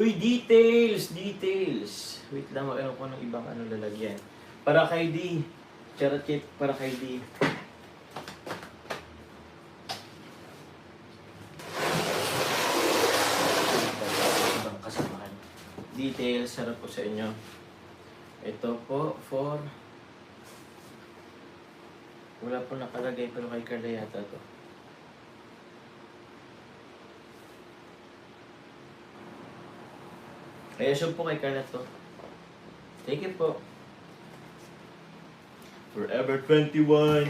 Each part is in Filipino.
Uy, details! Details! Wait lang, ano ko ng ibang ano lalagyan. Para kay D. Charot kit, para kay D. Ibang kasamahan. Details, sarap po sa inyo. Ito po, for... Wala po nakalagay, pero kay Carla yata to. Kaya sure po kay Carla to. Thank you po. Forever 21.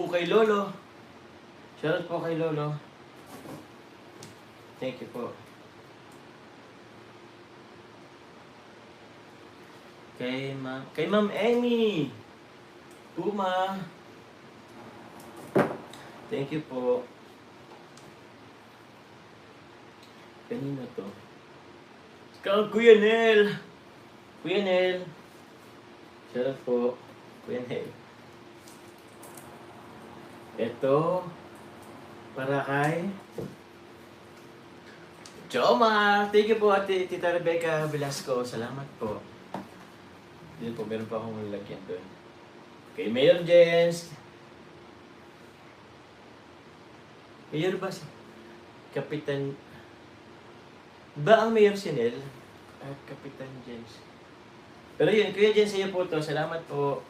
Kay Lolo. Shoutout po kay Lolo. Thank you po. Kay Ma'am Emmy. Puma. Thank you po. Kanino to? Kuya Nel. Kuya Nel. Shoutout po. Kuya Nel. Ito. Para kay Choma. Thank you po, Ate Tita Rebecca Velasco. Salamat po. Dito po, meron pa akong lalagyan doon. Kay Mayor Jens. Mayor ba si Kapitan... Ba ang Mayor si Nel? Kapitan Jens. Pero yun, Kuya Jens, sa'yo po to. Salamat po.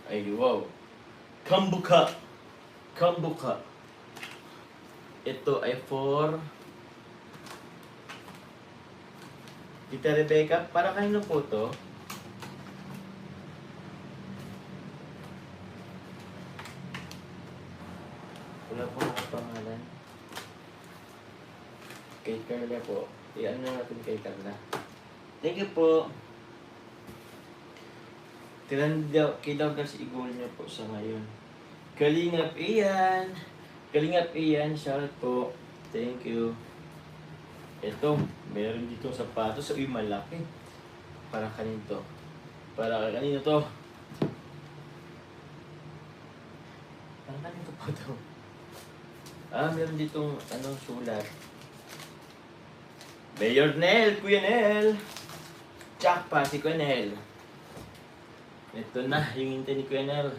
Ay, wow. Kambuka. Kambuka. Ito ay for... Tita Rebecca, para kanino po to? Wala po nakapangalan. Kay Carla po. I-ano natin kay Carla. Thank you po. Kay Douglas i-goal niyo po sa ngayon. Kalingap Ian. Kalingap Ian, shoutout po. Thank you. Ito, meron dito sapatos. Uy, malaki. Para kanino? Para kanino to? Para kanino po to? Meron ditong sulat. Mayor Nel, Kuya Nel. Tsak pa si Kuya Nel. Ito na, yung hintay ni Kuya Nel.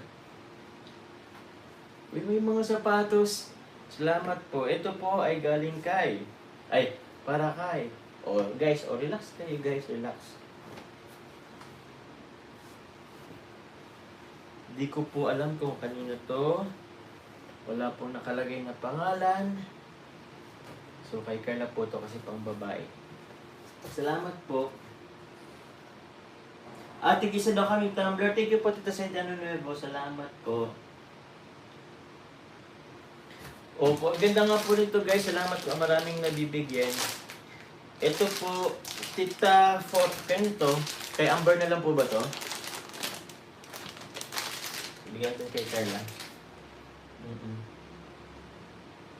Uy, may mga sapatos. Salamat po. Ito po ay galing kay. Para kay. Guys, relax kayo guys, relax. Di ko po alam kung kanino to. Wala po nakalagay na pangalan. So, kay Carla po to kasi pang babae. Salamat po. Tigisa daw kami Tumblr. Thank you po, Tita Senda Nuevo. Salamat po. Opo, ganda nga po nito guys. Salamat po. Maraming nabibigyan. Ito po, Tita Fort. Kanito? Kay Amber na lang po ba to? Bigyan natin kay Carla.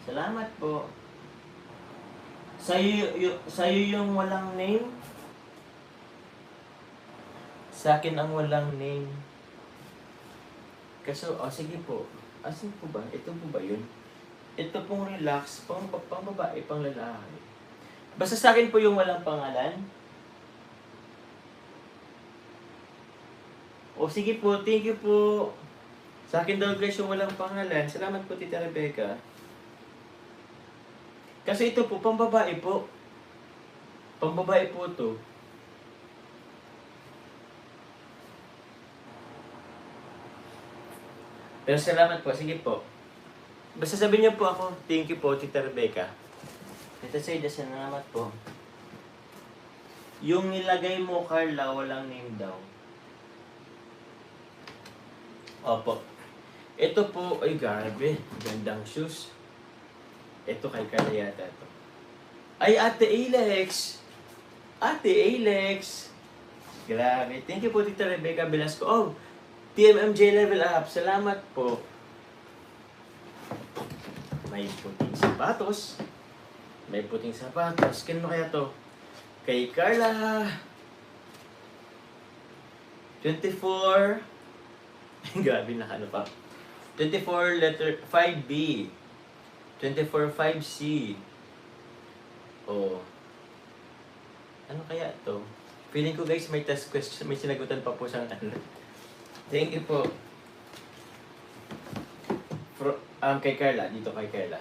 Salamat po. Sa'yo yung walang name? Sa akin ang walang name. Kaso, sige po. Asin po ba? Ito po ba yun? Ito pong relax, pang babae, pang lalaki. Basta sa akin po yung walang pangalan. Sige po, thank you po. Sa akin daw guys yung walang pangalan. Salamat po, Tita Rebecca. Kasi ito po, pang babae po. Pang babae po to. Pero salamat po, sige po. Basta sabihin niyo po ako, thank you po, Tita Rebecca. Tita Seda, salamat po. Yung nilagay mo, Carla, walang name daw. Opo. Ito po, ay grabe, gandang shoes. Ito kay Carla yata to. Ay, Ate Alex! Ate Alex! Grabe. Thank you po, Tita Rebecca Velasco. TMMJ Level Up. Salamat po. May puting sapatos. May puting sapatos. Kanino kaya to? Kay Carla. 24. Grabe na ano pa. 24 letter 5B. 24 5C. Oh. Ano kaya to? Feeling ko guys may test question, may sinagutan pa po siyang ano. Thank you po. Kay Carla, dito kay Carla.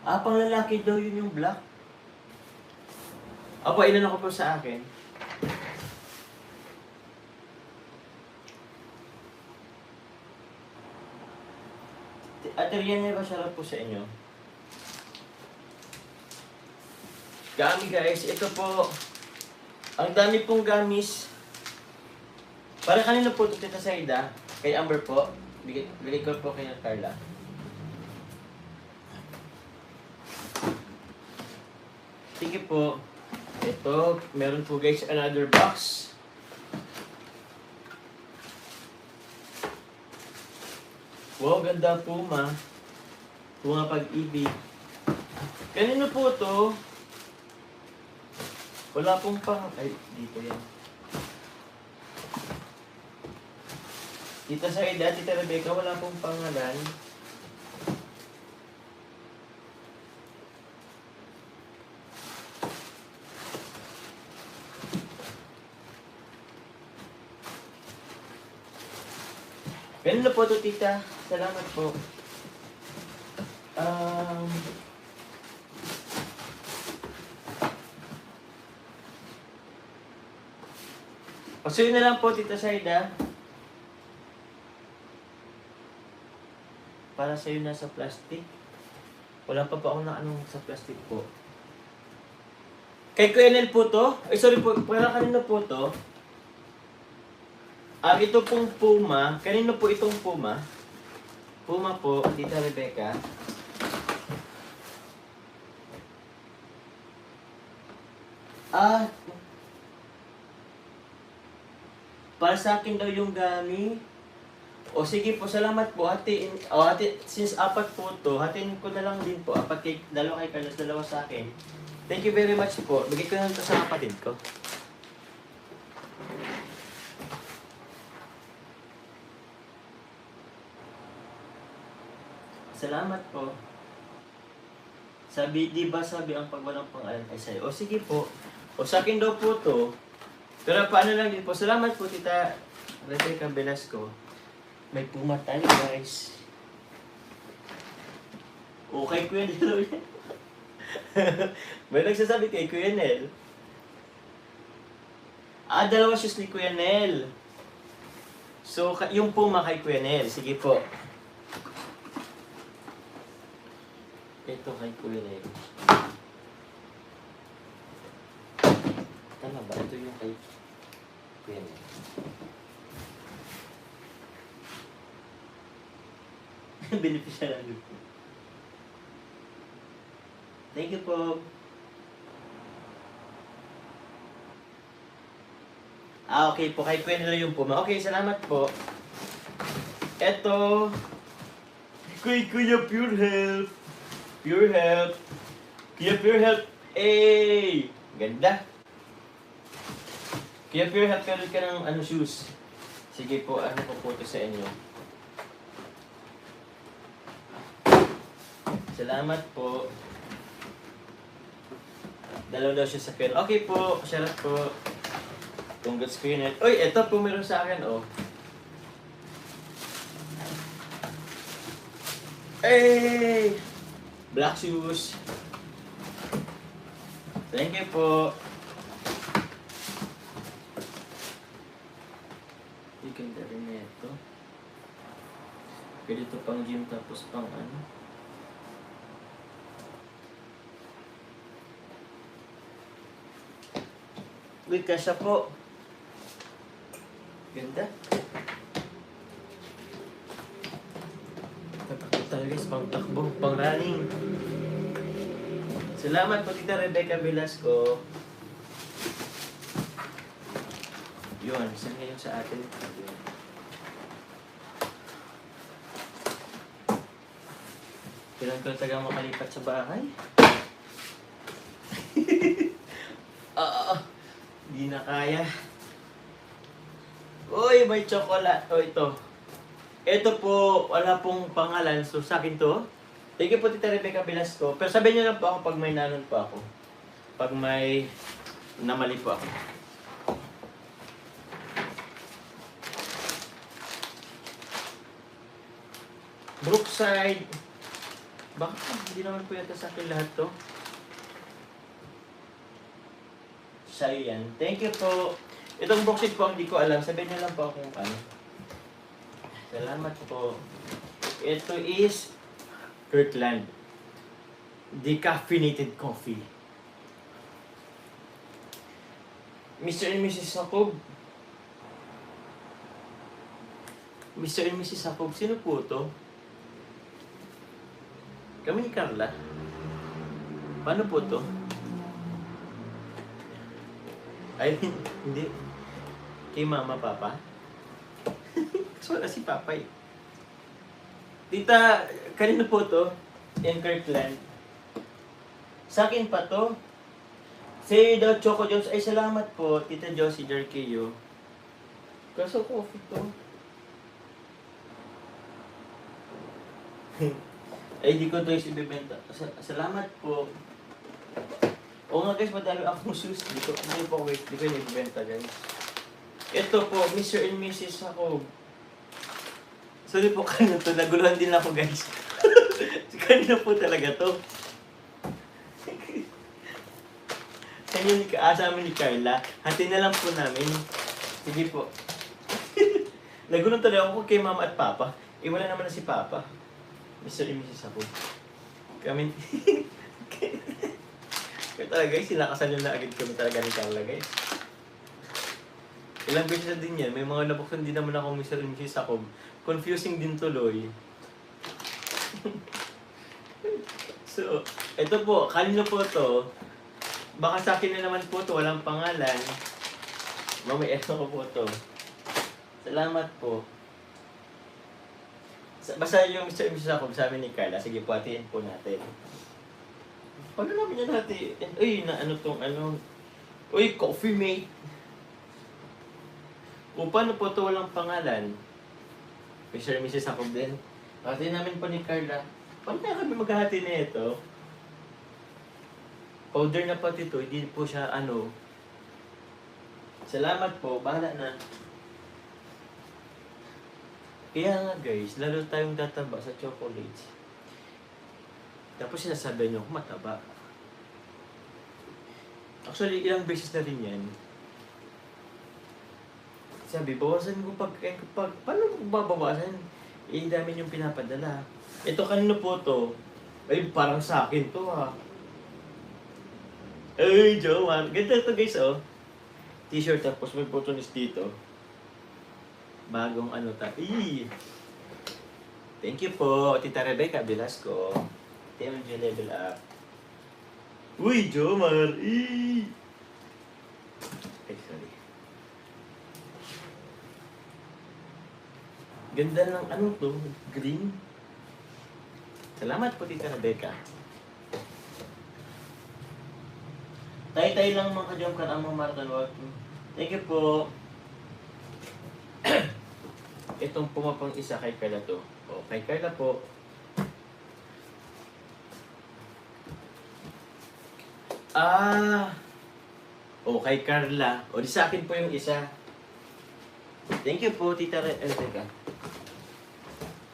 Pang lalaki daw yun yung black. Apo, inano ko po sa akin. Ate Rian, ba siya po sa inyo? Gami guys, ito po. Ang dami pong gamis. Para kanino po ito, Tita Saida? Kay Amber po. Bigay ko po kay Carla. Sige po. Ito, meron po guys another box. Wow, ganda Puma. Puma Pag-ibig. Kanino po to? Wala pong pang... Ay, dito yan. Tita Saida, Tita Rebecca, wala pong pangalan. Ganun po to, Tita. Salamat po. Pasuyin na lang po, Tita Saida. Para sa'yo nasa plastic. Wala pa ako na anong sa plastic po. Kay Kuya Nel po to. Ay, sorry po. Para kanino po to? Ito pong Puma. Kanino po itong Puma? Puma po, Tita Rebecca. Para sa akin daw yung gami. O sige po, salamat po. Ate, since 4 po to, hatiin ko na lang din po. 4 kay, dalawa kay Carlos, dalawa sa akin. Thank you very much po. Bigay ko na lang ito sa kapatid ko. Salamat po. Sabi, di ba sabi ang pag walang pangalan ay sa'yo? O sige po. O sa akin daw po to. Pero paano lang din po. Salamat po, Tita Rebecca Velasco. May Puma tayo, guys. O, kay Kuya Nel. May nagsasabi kay Kuya Nel. Dalawa shoes ni Kuya Nel. So, yung Puma kay Kuya Nel. Sige po. Ito kay Kuya Nel. Tama ba? Ito yung kay Kuya Nel. Beneficial lang po. Thank you po. Okay po. Kay Kuya Nel yung Puma. Okay, salamat po. Ito. Kay Kuya Pure Health. Pure Health. Kuya Pure Health. Ganda. Kuya Pure Health, meron ka ng shoes. Sige po, ko po ito sa inyo. Salamat po. Dalaw daw siya sa pen. Okay po, shoutout po. Congrats Kuya Nel. Uy, ito po meron sa akin, oh. Black shoes. Thank you po. Yung ganda rin na ito. Pwede ito pang gym tapos pang ano. Uy, kasya po. Ganda. Tatakbo tayo guys, pang takbo, pang running. Salamat po, Tita Rebecca Velasco. Yun, saan ngayon sa atin? Kailan ko taga makalipat sa bahay? Hindi na kaya. Uy, may chocolate. O, ito. Ito po, wala pong pangalan. So, sa akin to. Thank you po, Tita Rebecca Velasco. Pero sabihin niyo lang po ako pag may nanon po ako. Pag may namali po ako. Brookside. Bakit? Hindi naman po yata sa akin lahat to. Sa'yo yan. Thank you po. Itong Brookside po, hindi ko alam. Sabihin niyo lang po ako kung ano. Salamat po. Ito is Kirkland Decaffeinated Coffee. Mr. and Mrs. Jacob. Mr. and Mrs. Jacob, sino po to? Kami ni Carla. Paano po to? Ay, hindi. Kay Mama, Papa? Kasi wala si Papa eh. Tita, kanino po to? In Kirkland. Sa akin pa to. Si The Choco Jones, ay salamat po, Tita Josie Jarquillo. Kaso coffee to. Ay, di ko ito yung ibibenta. Salamat po. Oo nga guys, madami akong shoes. Di ko yung ibibenta guys. Ito po, Mr. and Mrs. ako. Sorry po, kanina to. Naguluhan din ako guys. Kanina po talaga to. Sa amin ni Carla. Hati na lang po namin. Sige po. Nagulong talaga ako kay Mama at Papa. Eh, wala naman na si Papa. Mr. and Mrs. ako. Kami... Kaya talaga guys, sinakasan nyo na agad kami talaga ni Carla guys. Ilang beses na din yan. May mga nabuksan din naman ako Mr. and Mrs. ako. Confusing din tuloy. So, ito po. Kanino po to? Baka sa akin na naman po to, walang pangalan. Mamaya ko po to. Salamat po. Basta yung Mr. and Mrs. Jacob, sabi ni Carla, sige po, hatiin po natin. Paano namin yan hatiin? Uy, na ano tong ano. Uy, Coffee Mate. O paano po to walang pangalan? Mr. and Mrs. Jacob din. Hatiin namin po ni Carla. Paano na kami maghahati na ito? Powder na pati ito, hindi po siya ano. Salamat po, bahala na. Kaya nga guys, lalo tayong tataba sa chocolates. Tapos sinasabi nyo, mataba. Actually, ilang beses na rin yan. Sabi, bawasan ko paano babawasan? Eh, dami yung pinapadala. Ito kanino po to? Ay, parang sa akin to ha. Ay, Joman. Ganda to guys, oh. T-shirt tapos may photonis dito. Bagong ano ta. Thank you po, Tita Rebecca Velasco. TMG Level Up. Uy, Jomar. Ay, sorry. Ganda ng ano to, green. Salamat po, Tita Rebecca. Tay-tay lang mga ka-jump ka ang mga marathon walk. Thank you po. Itong pumapang isa kay Carla to. O, kay Carla po. O, kay Carla. O, di sa akin po yung isa. Thank you po, Tita Rebecca.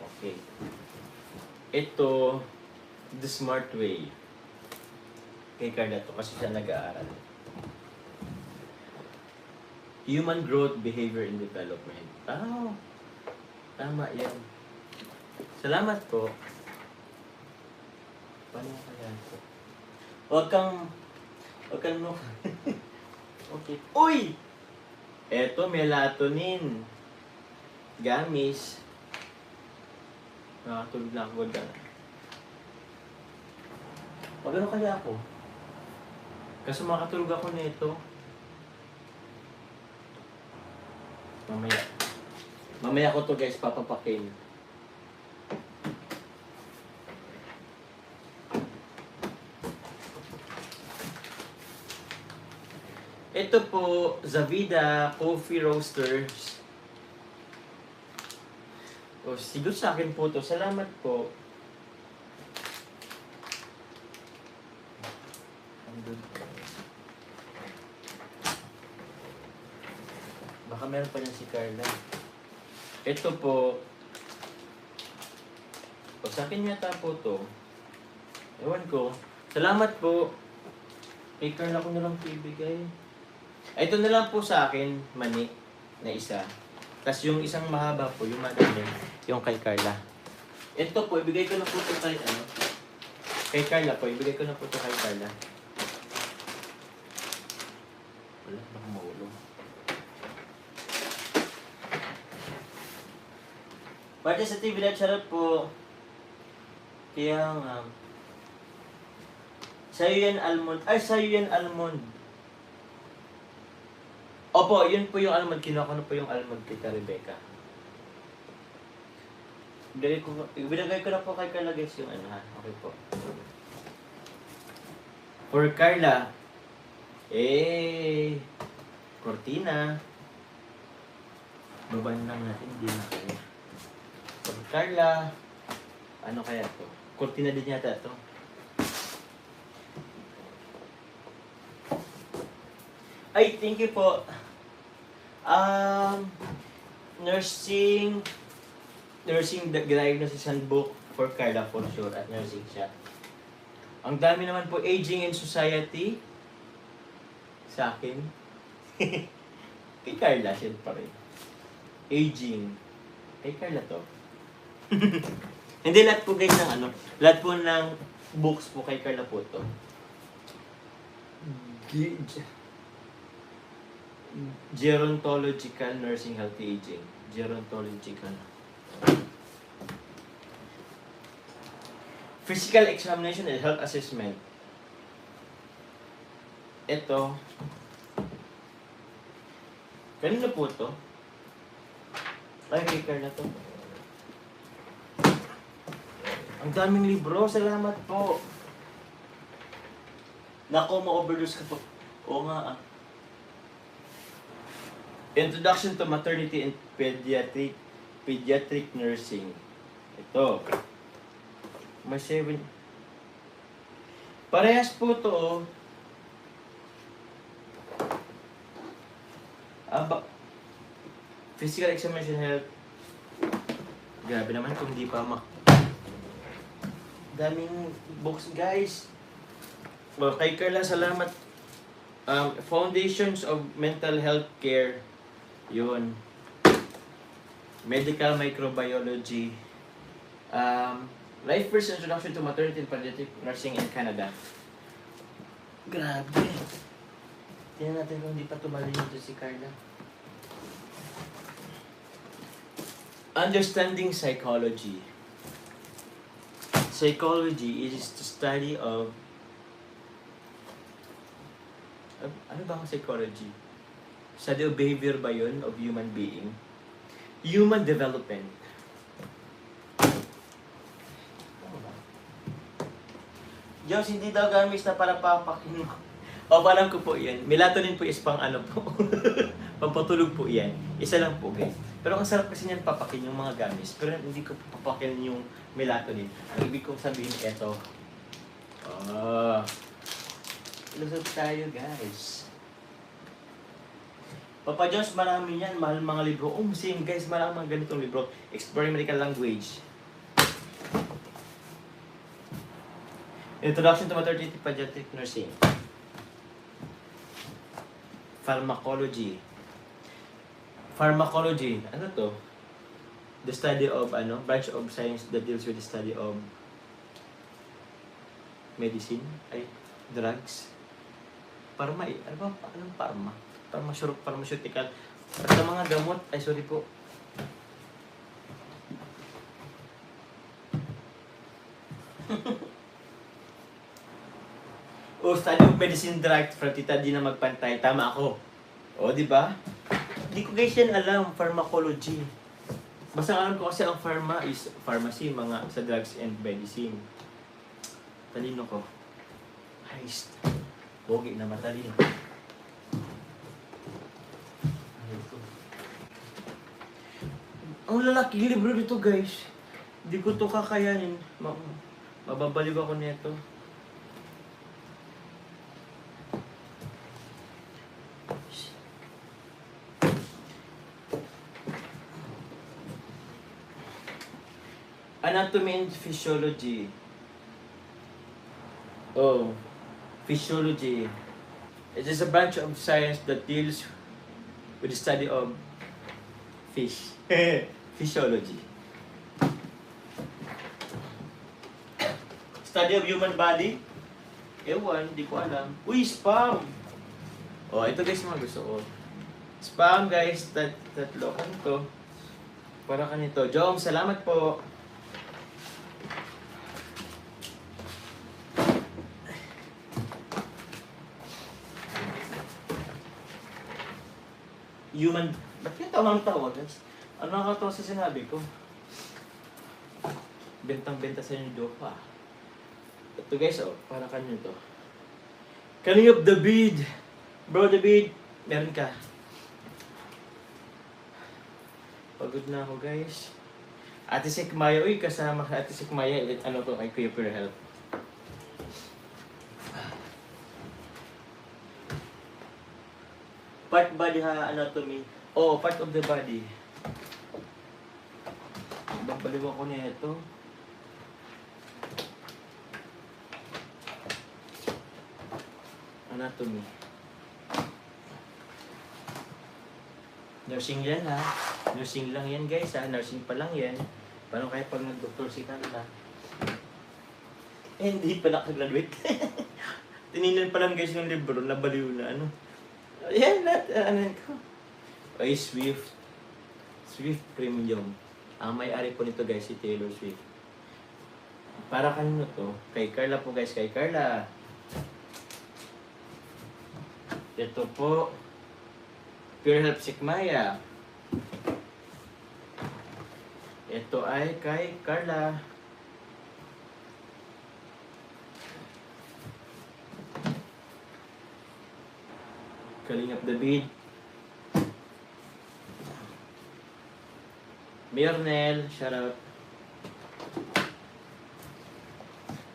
Okay. Ito, The Smart Way. Kay Carla to kasi siya nag-aaral. Human Growth, Behavior, and Development. Tama yan. Salamat po. Paano kaya po? Huwag kang mo. Okay. Uy! Eto, melatonin. Gamis. Nakatulog na ako dyan. Magano kaya ako? Kasi makatulog ako nito. Mamaya ko to guys, papapakin. Ito po, Zavida Coffee Roasters. O, siguro sa akin po to. Salamat po. Baka meron pa niyan si Carla. Ito po. O, sa akin yata po to. Ewan ko. Salamat po. Kay Carla ko na lang po ibigay. Ito na lang po sa akin, mani, na isa. Tapos yung isang mahaba po, yung madami, yung kay Carla. Ito po, ibigay ko na po ito kay, kay Carla po, ibigay ko na po ito kay Carla. Wala, baka maulong. Pati sa TV Live, sarap po. Kaya nga, sa'yo yan almond. Ay, sa'yo yan almond. Opo, yun po yung almond. Kinuha ko na po yung almond kay Rebecca. Binagay ko na po kay Carla guys yung ano ha. Okay po. For Carla, Cortina. Baban lang natin, hindi na kaya. For Carla, ano kaya to? Cortina din yata to. Ay, thank you po. Nursing diagnosis handbook for Carla for sure at nursing siya. Ang dami naman po, aging in society. Sa akin. Kay Carla, siyempre. Aging. Kay Carla to. Hindi lahat po guys ng ano. Lahat po ng books po kay Carla po to. Gerontological Nursing Healthy Aging. Gerontological. Physical Examination and Health Assessment. Ito. Kanina po to. Ay, kay Carla to. Ang daming libro. Salamat po. Nako, ma-overdose ka po. Oo nga ah. Introduction to Maternity and Pediatric Nursing. Ito. May 7. Parehas po to. Physical Examination Health. Grabe naman kung di pa daming books guys. Well, kay Carla, salamat. Foundations of Mental Health Care. Yun. Medical Microbiology. Life First Introduction to Maternity and Pediatric Nursing in Canada. Grabe. Tingnan natin kung hindi pa tumalin ito si Carla. Understanding Psychology. Psychology is the study of... Ano ba ang psychology? Study of behavior ba yun? Of human being? Human development. Diyos, hindi daw gamis na para papakin mo. O, parang ko po yan. Melatonin po is pang ano po. Pampatulog po yan. Isa lang po, guys. Pero ang sarap kasi niyan papakin yung mga gamis. Pero hindi ko papakin yung melatonin. Ang ibig kong sabihin, eto. Lusot tayo, guys. Papa Jones, marami yan. Mahal mga libro. Same guys, marami mga ganitong libro. Exploring Medical Language. Introduction to Maternity Pediatric Nursing. Pharmacology. Pharmacology. Ano to? The study of, branch of science that deals with the study of medicine. Drugs. Pharma eh. Ano ba? Anong pharma? Pharmaceutical. At sa mga gamot, sorry po. Study of medicine drug from Tita Di na magpantay. Tama ako. Di ba? Hindi ko guys yan alam, pharmacology. Basta alam ko kasi ang pharma is pharmacy, mga sa drugs and medicine. Talino ko. Heist. Bogi na matalino. Ang lalaking libro nito, guys. Hindi ko to kakayanin. Mababaliw ako nito. Anatomy and Physiology. Oh, Physiology. It is a branch of science that deals with the study of fish. Physiology. Study of human body? Ewan, di ko alam. Uy, spam! Oh, ito guys mga gusto ko. Spam guys, tatlo ka nito. Para ka nito. Jom, salamat po. Human... Ba't yung tawang-tawa guys? Ano nakakatawa sa sinabi ko? Bentang-benta sa inyo joke pa. Ito guys, oh, para kanyo to. Coming up David. Bro David, meron ka. Pagod na ako guys. Ate Sikmaya, uy, kasama ka Ate Sikmaya. Ano to, kay Kuya Pure Health. Part body ha, anatomy. Oh, part of the body. Babaliw ako niya ito. Anatomy. Nursing yan ha. Nursing lang yan guys ha. Nursing pa lang yan. Paano kaya pag nag-doktor si Carla? Eh, hindi pa nakagraduate. Tininan pa lang guys yung libro. Nabaliw na ano. Yan lahat. Ano ko. Ay, Swift. Swift Premium. Ang may-ari po nito guys si Taylor Swift. Para kanino to? Kay Carla po guys. Kay Carla. Ito po. Pure Health Sikmaya. Ito ay kay Carla. Kalingap David. Mirnel, shoutout.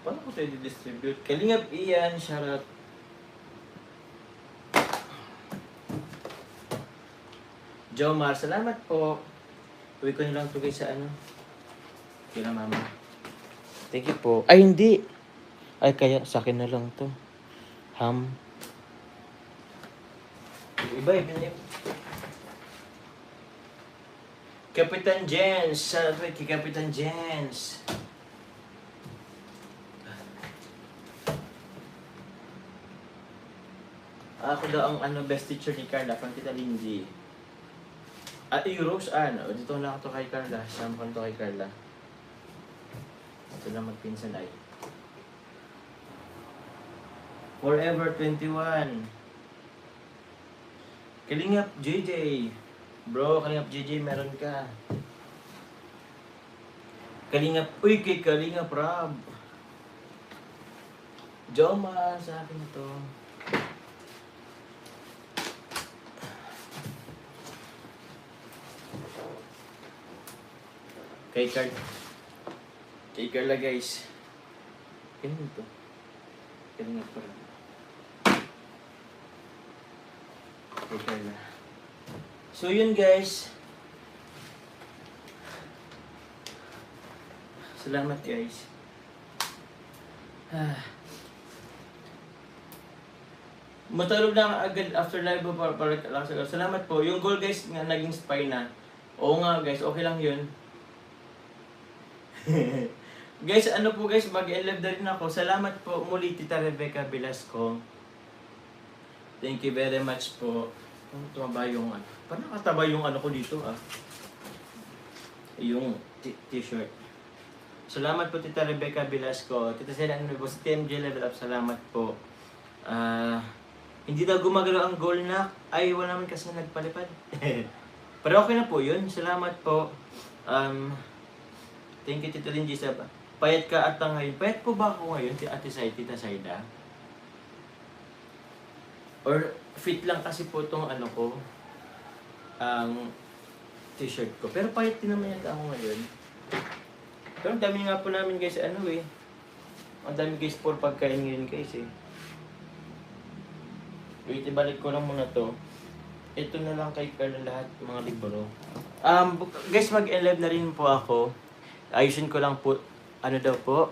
Paano ko tayo distribute? Kalingap Ian, shoutout. Jomar, salamat po. Uwi ko nilang tugay sa ano. Kila mama. Thank you po. Ay, hindi. Ay, kaya sa akin na lang to. Ham. Iba, iba. Kapitan Jens. Salamat kay Kapitan Jens. Ako daw ang ano, best teacher ni Carla, from Tita Lindsay. At Rose Ann, dito na ako to kay Carla. Sama ko to kay Carla. Ito na magpinsan ay. Forever 21. Kalingap JJ. Bro, Kalingap JJ, meron ka. Kalingap, uy, kay Kalingap Rob. Joma, sa akin ito. Kay Carla guys. Ganun to. Kalingap Rob. Kay Carla. So yun guys. Salamat guys. Matulog na agad after live para lang sa. Salamat po. Yung goal guys nga naging spy na. Oo nga guys, okay lang yun. Guys, ano po guys, mag-live na rin ako. Salamat po muli Tita Rebecca Velasco. Thank you very much po. Tumaba yung ano. Paano nakataba yung ano ko dito ah? Yung t-shirt. Salamat po Tita Rebecca Velasco. Tita Sela, ano po? Si TMJ Level Up, salamat po. Hindi daw gumagalaw ang goal na. Ay, wala naman kasi nagpalipad. Pero okay na po yun. Salamat po. Thank you Tita Lindsay. Payat ka ata ngayon. Payat po ba ako ngayon? Ate Sai, Tita Saida? Or fit lang kasi po itong ano ko. t-shirt ko. Pero payat din naman yata ako ngayon. Pero ang dami nga po namin guys, ano eh. Ang dami guys for pagkain ngayon guys eh. Wait, ibalik ko lang muna to. Ito na lang kay Carla lahat, mga libro. Guys, mag-live na rin po ako. Ayusin ko lang po, ano daw po.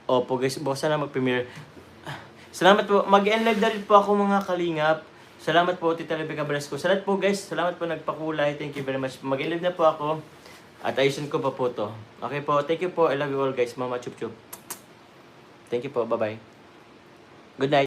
Opo guys, bukas na mag-premiere. Salamat po, mag-live na rin po ako mga kalingap. Salamat po, Tita Rebecca Velasco. Salamat po guys, salamat po nagpakulay. Thank you very much. Mag-live na po ako. At ayusin ko pa po to. Okay po, thank you po. I love you all guys. Mama Chup Chup. Thank you po, bye-bye. Good night.